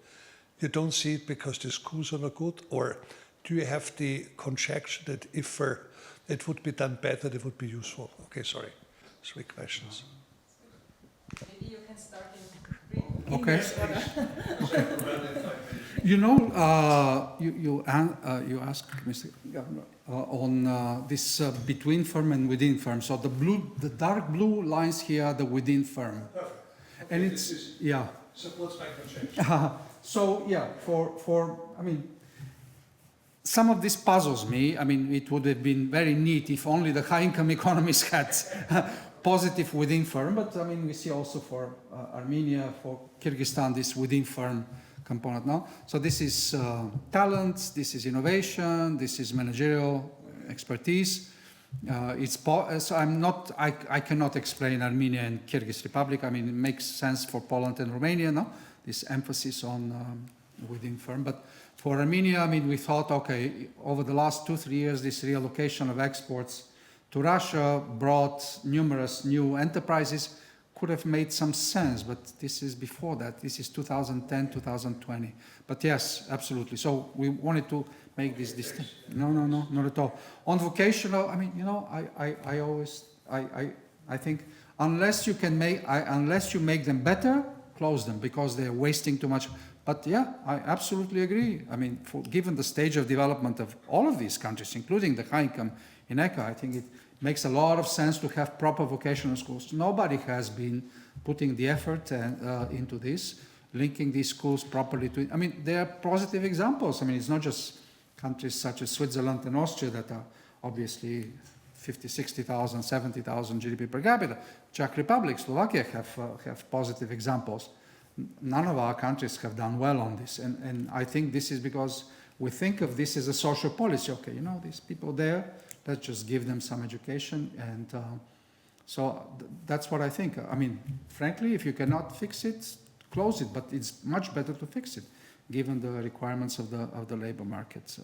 you don't see it because the schools are not good, or do you have the conjecture that if it would be done better, it would be useful? Okay, sorry, 3 questions. Maybe you can start in Okay. Okay. You asked, Mr. Governor, on this between firm and within firm. So the dark blue lines here are the within firm. Perfect. Okay, And it's, yeah. Supports my conjecture. So, yeah, some of this puzzles me. It would have been very neat if only the high-income economies had positive within firm, but we see also for Armenia, for Kyrgyzstan, this within firm component now. So this is talent, this is innovation, this is managerial expertise. So I cannot explain Armenia and Kyrgyz Republic. It makes sense for Poland and Romania, no? This emphasis on within firm. But for Armenia, we thought, okay, over the last 2-3 years, this reallocation of exports to Russia brought numerous new enterprises, could have made some sense, but this is before that. This is 2010, 2020. But yes, absolutely. So we wanted to make this distinction. No, not at all. On vocational, I think unless you make them better, close them, because they're wasting too much. But yeah, I absolutely agree. Given the stage of development of all of these countries, including the high income in ECA, I think it makes a lot of sense to have proper vocational schools. Nobody has been putting the effort into this, linking these schools properly to it. There are positive examples. It's not just countries such as Switzerland and Austria that are obviously 50, 60,000, 70,000 GDP per capita. Czech Republic, Slovakia have positive examples. None of our countries have done well on this. And I think this is because we think of this as a social policy. Okay, these people there, let's just give them some education. And so that's what I think. Frankly, if you cannot fix it, close it. But it's much better to fix it, given the requirements of the labor market.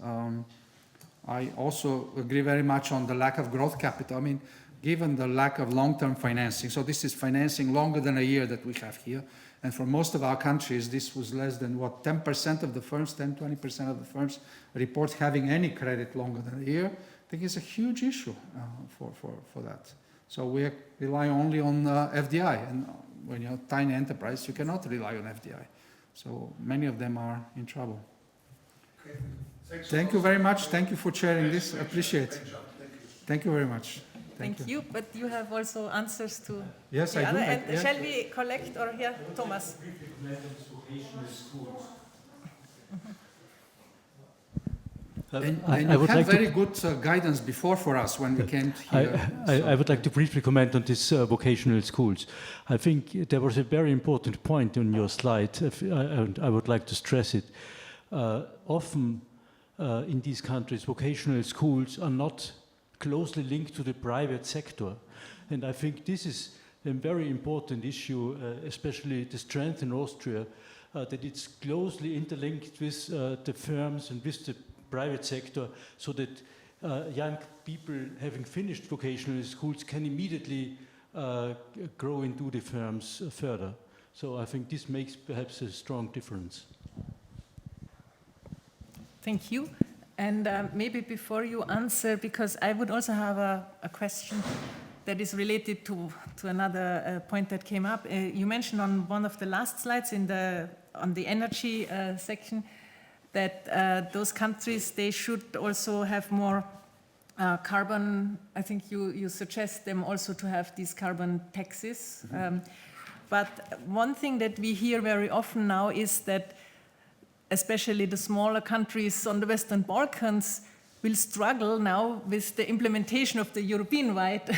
I also agree very much on the lack of growth capital. I mean, given the lack of long-term financing, so this is financing longer than a year that we have here, and for most of our countries, this was less than, 10% of the firms, 20% of the firms report having any credit longer than a year. I think it's a huge issue for that. So we rely only on FDI, and when you're a tiny enterprise, you cannot rely on FDI. So many of them are in trouble. Okay. Thank you very much. Thank you for sharing this. I appreciate it. Thank you very much. Thank you. But you have also answers to yes, the I other. do. And Yeah. shall we collect or here, Thomas? And you had very good guidance before for us when we came here. I would like to briefly comment on this vocational schools. I think there was a very important point on your slide, and I would like to stress it. Often in these countries, vocational schools are not closely linked to the private sector. And I think this is a very important issue, especially the strength in Austria, that it's closely interlinked with the firms and with the private sector, so that young people having finished vocational schools can immediately grow into the firms further. So I think this makes perhaps a strong difference. Thank you. And maybe before you answer, because I would also have a question that is related to another point that came up. You mentioned on one of the last slides on the energy section that those countries, they should also have more carbon. I think you suggest them also to have these carbon taxes. But one thing that we hear very often now is that especially the smaller countries on the Western Balkans will struggle now with the implementation of the European-wide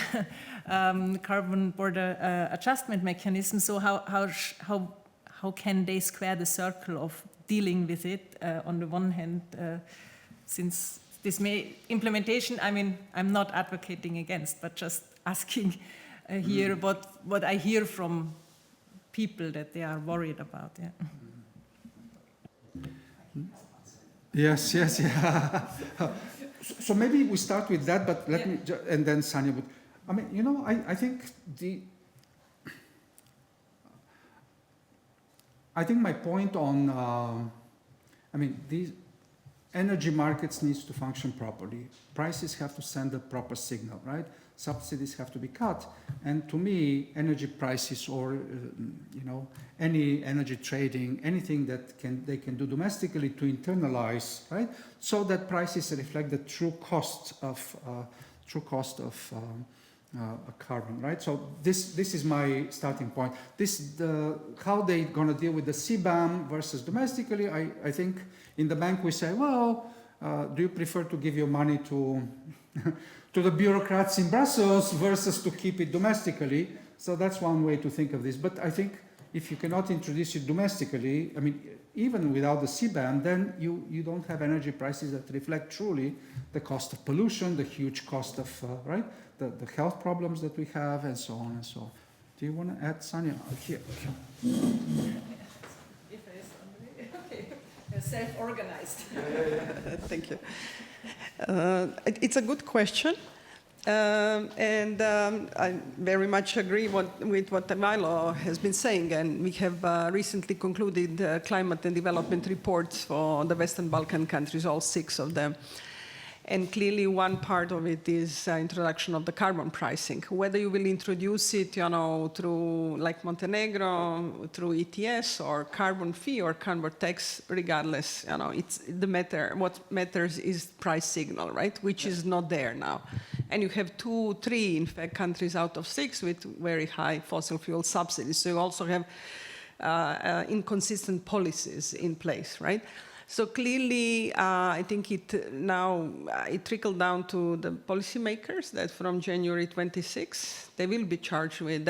carbon border adjustment mechanism. So how can they square the circle of dealing with it on the one hand, since this implementation, I mean, I'm not advocating against, but just asking here what I hear from people that they are worried about. Yeah. Yes, yeah. So maybe we start with that, but let me, and then Sanya would. I mean, you know, I think my point on, these energy markets needs to function properly. Prices have to send a proper signal, right? Subsidies have to be cut. And to me, energy prices or, any energy trading, anything that they can do domestically to internalize, right? So that prices reflect the true cost of carbon, right? So this is my starting point. How they gonna deal with the CBAM versus domestically? I think in the bank we say, well, do you prefer to give your money to to the bureaucrats in Brussels versus to keep it domestically? So that's one way to think of this. But I think if you cannot introduce it domestically, even without the CBAM, then you don't have energy prices that reflect truly the cost of pollution, the huge cost of, right? The health problems that we have, and so on and so on. Do you want to add, Sanya? Here. Okay. Self-organized. Thank you. It's a good question. And I very much agree with what Ivailo has been saying, and we have recently concluded climate and development reports for the Western Balkan countries, all 6 of them. And clearly one part of it is introduction of the carbon pricing. Whether you will introduce it, through, like Montenegro, through ETS or carbon fee or carbon tax, regardless, it's what matters is price signal, right? Which is not there now. And you have 2, 3, in fact, countries out of 6 with very high fossil fuel subsidies. So you also have inconsistent policies in place, right? So clearly, I think it trickled down to the policymakers that from January 26, their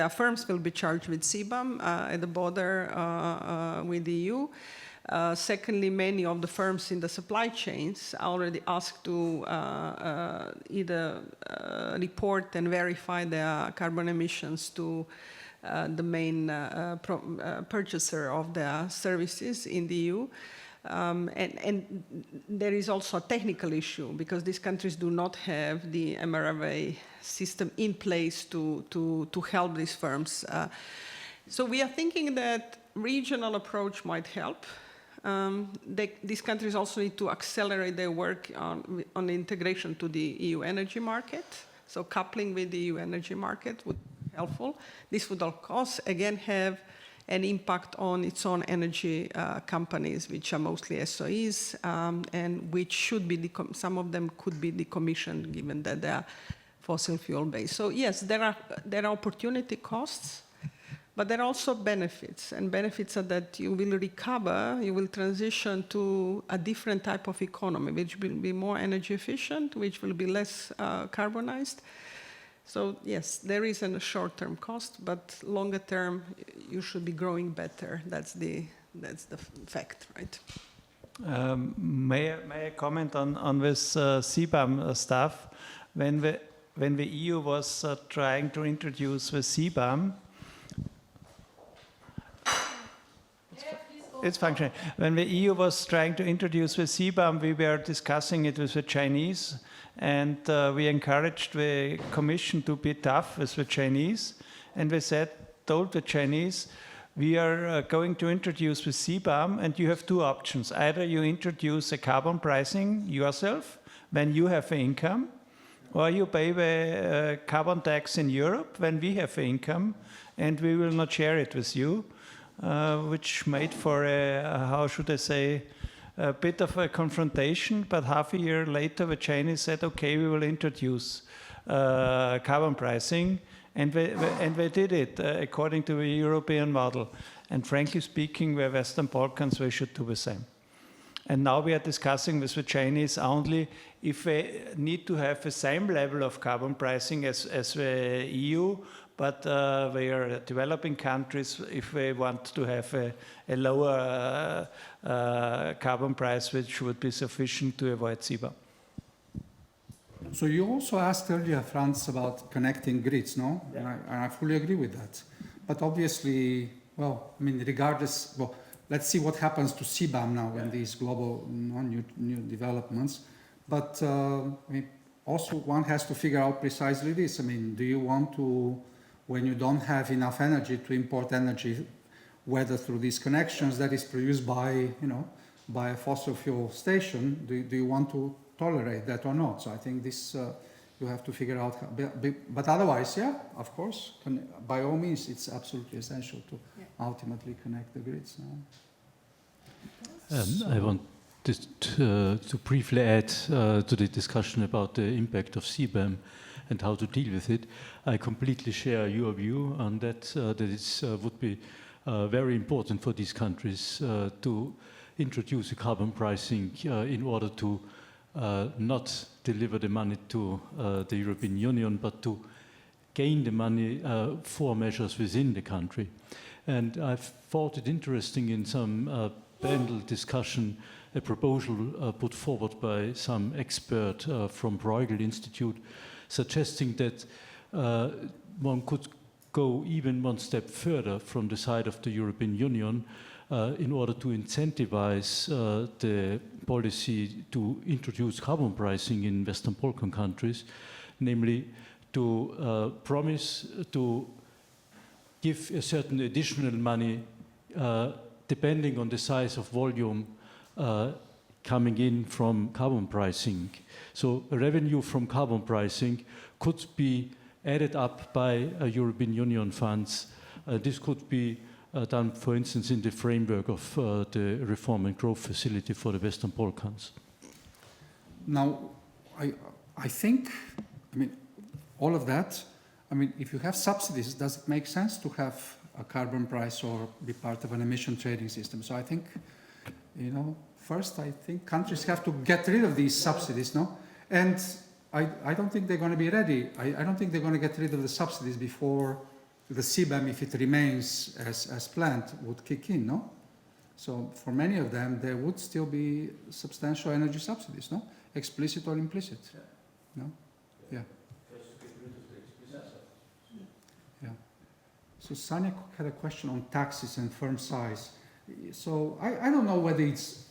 firms will be charged with CBAM at the border with the EU. Secondly, many of the firms in the supply chains are already asked to either report and verify their carbon emissions to the main purchaser of their services in the EU. And there is also a technical issue because these countries do not have the MRV system in place to help these firms. So we are thinking that regional approach might help. These countries also need to accelerate their work on the integration to the EU energy market. So coupling with the EU energy market would be helpful. This would, of course, again have an impact on its own energy companies, which are mostly SOEs, and which should be, some of them could be decommissioned given that they are fossil fuel based. So yes, there are opportunity costs, but there are also benefits, and benefits are that you will recover, you will transition to a different type of economy, which will be more energy efficient, which will be less carbonized. So yes, there is a short-term cost, but longer term, you should be growing better. That's the fact, right? May I comment on this CBAM stuff? When the EU was trying to introduce the CBAM, it's functioning. When the EU was trying to introduce the CBAM, we were discussing it with the Chinese, and we encouraged the Commission to be tough with the Chinese, and we told the Chinese, we are going to introduce the CBAM, and you have two options. Either you introduce a carbon pricing yourself when you have an income, or you pay the carbon tax in Europe when we have an income, and we will not share it with you. Which made for how should I say, a bit of a confrontation, but half a year later the Chinese said, okay, we will introduce carbon pricing, and they did it according to the European model. And frankly speaking, the Western Balkans, they should do the same. And now we are discussing with the Chinese only if they need to have the same level of carbon pricing as the EU, but they are developing countries if they want to have a lower carbon price, which would be sufficient to avoid CBAM. So you also asked earlier, Franz, about connecting grids, no? Yeah. And I fully agree with that. But obviously, well, I mean, regardless, well, let's see what happens to CBAM now in these global new developments. But I mean, also one has to figure out precisely this. I mean, do you want to, when you don't have enough energy, to import energy, whether through these connections that is produced by, by a fossil fuel station, do you want to tolerate that or not? So I think this, you have to figure out, but otherwise, yeah, of course, by all means, it's absolutely essential to ultimately connect the grids. I want to briefly add to the discussion about the impact of CBAM and how to deal with it. I completely share your view on that, that it would be very important for these countries to introduce a carbon pricing in order to not deliver the money to the European Union, but to gain the money for measures within the country. And I've thought it interesting in some panel discussion, a proposal put forward by some expert from Bruegel Institute, suggesting that one could go even one step further from the side of the European Union in order to incentivize the policy to introduce carbon pricing in Western Balkan countries, namely to promise to give a certain additional money depending on the size of volume coming in from carbon pricing. So a revenue from carbon pricing could be added up by European Union funds. This could be done, for instance, in the framework of the Reform and Growth Facility for the Western Balkans. Now, I think, I mean, all of that, I mean, if you have subsidies, does it make sense to have a carbon price or be part of an emission trading system? So I think, first, I think countries have to get rid of these subsidies, no? And I don't think they're going to be ready. I don't think they're going to get rid of the subsidies before the CBAM, if it remains as planned, would kick in, no? So for many of them, there would still be substantial energy subsidies, no? Explicit or implicit, no? Yeah. Yeah. So Sanja had a question on taxes and firm size. So I don't know whether it's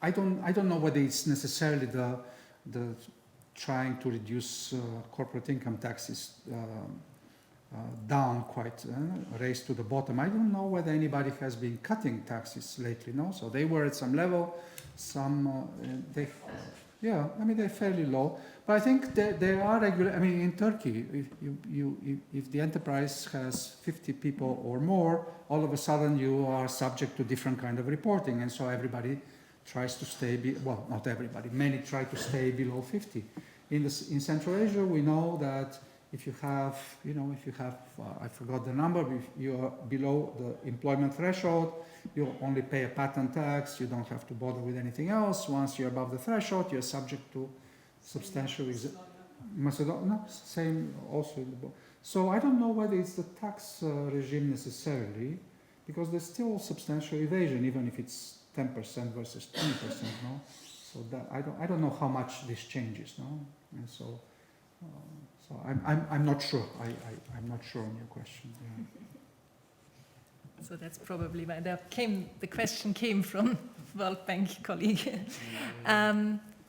I don't know whether it's necessarily the trying to reduce corporate income taxes down quite, raised to the bottom. I don't know whether anybody has been cutting taxes lately, no? So they were at some level, they're fairly low. But I think there are regular, I mean, in Turkey, if the enterprise has 50 people or more, all of a sudden you are subject to different kind of reporting. And so everybody tries to stay, well, not everybody, many try to stay below 50. In Central Asia, we know that if you have, I forgot the number, if you are below the employment threshold, you only pay a patent tax, you don't have to bother with anything else. Once you're above the threshold, you're subject to substantial Macedonia, no, same also. So I don't know whether it's the tax regime necessarily, because there's still substantial evasion, even if it's 10% versus 20%, no? So that I don't know how much this changes, no? And so I'm not sure. I'm not sure on your question. Yeah. So that's probably why the question came from World Bank colleague.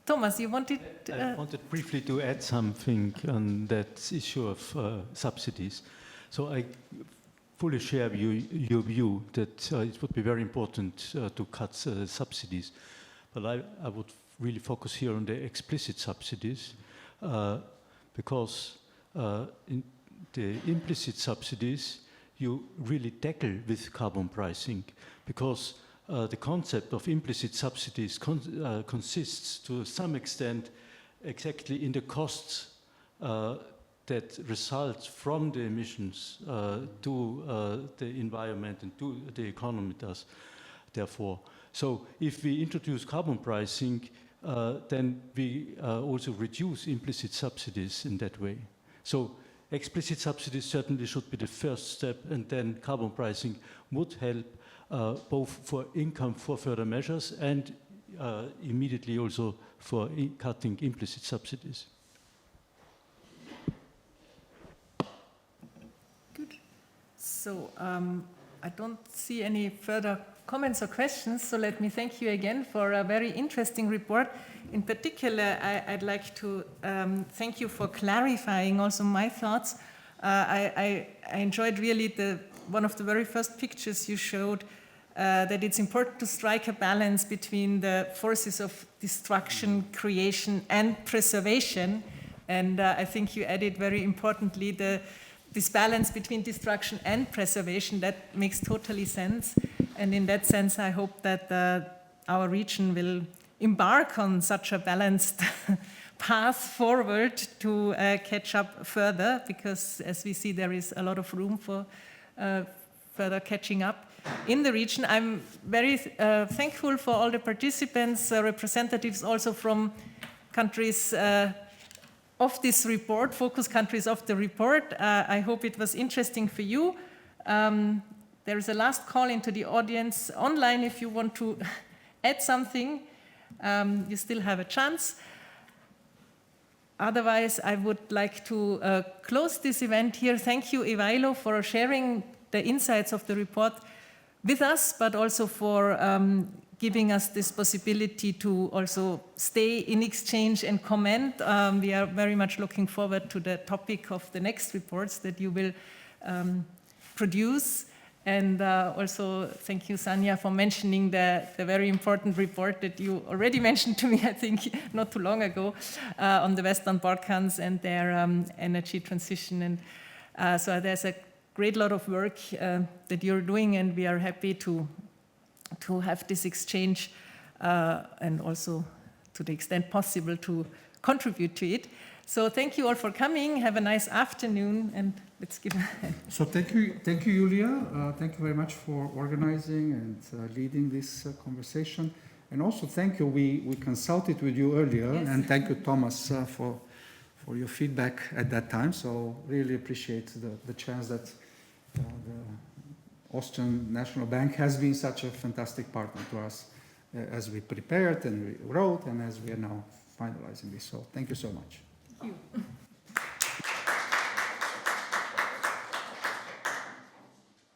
Thomas, you wanted... I wanted briefly to add something on that issue of subsidies. So I fully share your view that it would be very important to cut subsidies. But I would really focus here on the explicit subsidies because in the implicit subsidies you really tackle with carbon pricing because the concept of implicit subsidies consists to some extent exactly in the costs that result from the emissions to the environment and to the economy does, therefore. So if we introduce carbon pricing, then we also reduce implicit subsidies in that way. So explicit subsidies certainly should be the first step, and then carbon pricing would help both for income for further measures and immediately also for cutting implicit subsidies. Good. So I don't see any further comments or questions, so let me thank you again for a very interesting report. In particular, I'd like to thank you for clarifying also my thoughts. I enjoyed really one of the very first pictures you showed, that it's important to strike a balance between the forces of destruction, creation, and preservation. And I think you added very importantly this balance between destruction and preservation. That makes totally sense. And in that sense, I hope that our region will embark on such a balanced path forward to catch up further, because as we see, there is a lot of room for further catching up in the region. I'm very thankful for all the participants, representatives also from countries of this report, focus countries of the report. I hope it was interesting for you. There is a last call into the audience online. If you want to add something, you still have a chance. Otherwise, I would like to close this event here. Thank you, Ivailo, for sharing the insights of the report with us, but also for giving us this possibility to also stay in exchange and comment. We are very much looking forward to the topic of the next reports that you will produce. And also thank you, Sanja, for mentioning the very important report that you already mentioned to me, I think, not too long ago, on the Western Balkans and their energy transition. And so there's a great lot of work that you're doing, and we are happy to have this exchange and also, to the extent possible, to contribute to it. So thank you all for coming. Have a nice afternoon, and let's give a hand. So thank you, Julia. Thank you very much for organizing and leading this conversation. And also thank you. We consulted with you earlier, yes. And thank you, Thomas, for your feedback at that time. So really appreciate the chance that the Austrian National Bank has been such a fantastic partner to us as we prepared and we wrote and as we are now finalizing this. So thank you so much. Thank you.